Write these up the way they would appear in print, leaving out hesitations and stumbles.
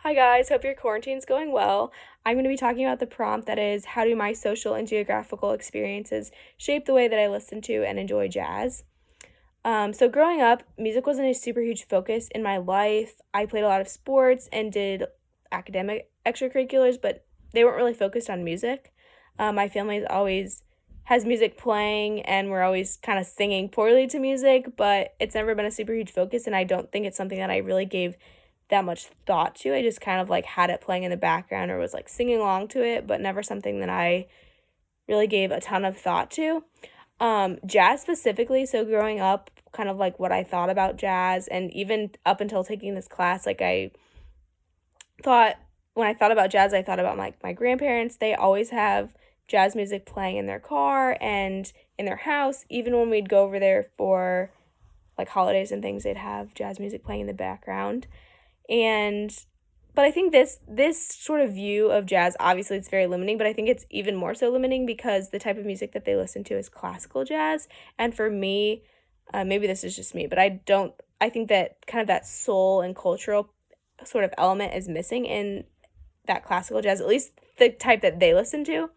Hi guys, hope your quarantine's going well. I'm going to be talking about the prompt that is, how do my social and geographical experiences shape the way that I listen to and enjoy jazz? So growing up, music wasn't a super huge focus in my life. I played a lot of sports and did academic extracurriculars, but they weren't really focused on music. My family is always has music playing, and we're always kind of singing poorly to music, but it's never been a super huge focus, and I don't think it's something that I really gave that much thought to. I just kind of like had it playing in the background or was like singing along to it, but never something that I really gave a ton of thought to. Jazz specifically, so growing up, kind of like what I thought about jazz, and even up until taking this class, like I thought when I thought about jazz, I thought about my grandparents. They always have jazz music playing in their car and in their house. Even when we'd go over there for like holidays and things, they'd have jazz music playing in the background. And but I think this sort of view of jazz, obviously it's very limiting, but I think it's even more so limiting because the type of music that they listen to is classical jazz. And for me, maybe this is just me, but I think that kind of that soul and cultural sort of element is missing in that classical jazz, at least the type that they listen to.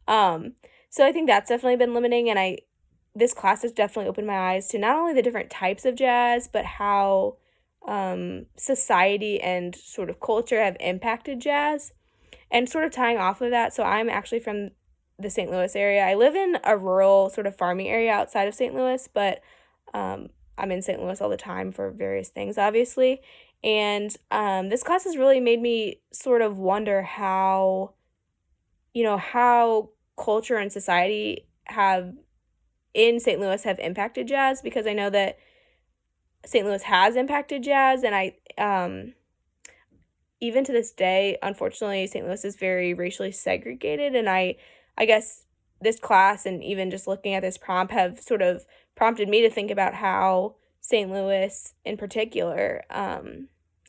Um, so I think that's definitely been limiting, and this class has definitely opened my eyes to not only the different types of jazz, but how society and sort of culture have impacted jazz. And sort of tying off of that, so I'm actually from the St. Louis area. I live in a rural sort of farming area outside of St. Louis, but I'm in St. Louis all the time for various things, obviously. And this class has really made me sort of wonder how culture and society have in St. Louis have impacted jazz, because I know that St. Louis has impacted jazz, and even to this day, unfortunately, St. Louis is very racially segregated, and I guess this class and even just looking at this prompt have sort of prompted me to think about how St. Louis in particular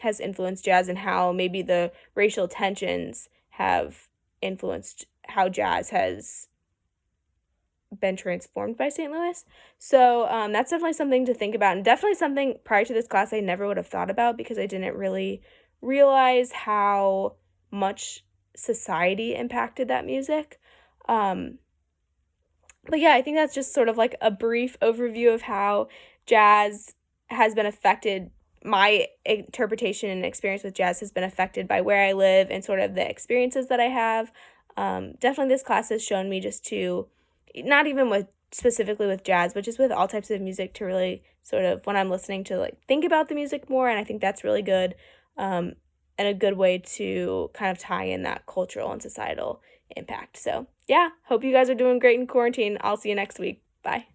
has influenced jazz, and how maybe the racial tensions have influenced how jazz has been transformed by St. Louis. So that's definitely something to think about, and definitely something prior to this class I never would have thought about, because I didn't really realize how much society impacted that music. Um, but yeah, I think that's just sort of like a brief overview of how jazz has been affected. My interpretation and experience with jazz has been affected by where I live and sort of the experiences that I have. Definitely this class has shown me just to, not even with specifically with jazz, but just with all types of music, to really sort of, when I'm listening, to like think about the music more. And I think that's really good, and a good way to kind of tie in that cultural and societal impact. So yeah, hope you guys are doing great in quarantine. I'll see you next week. Bye.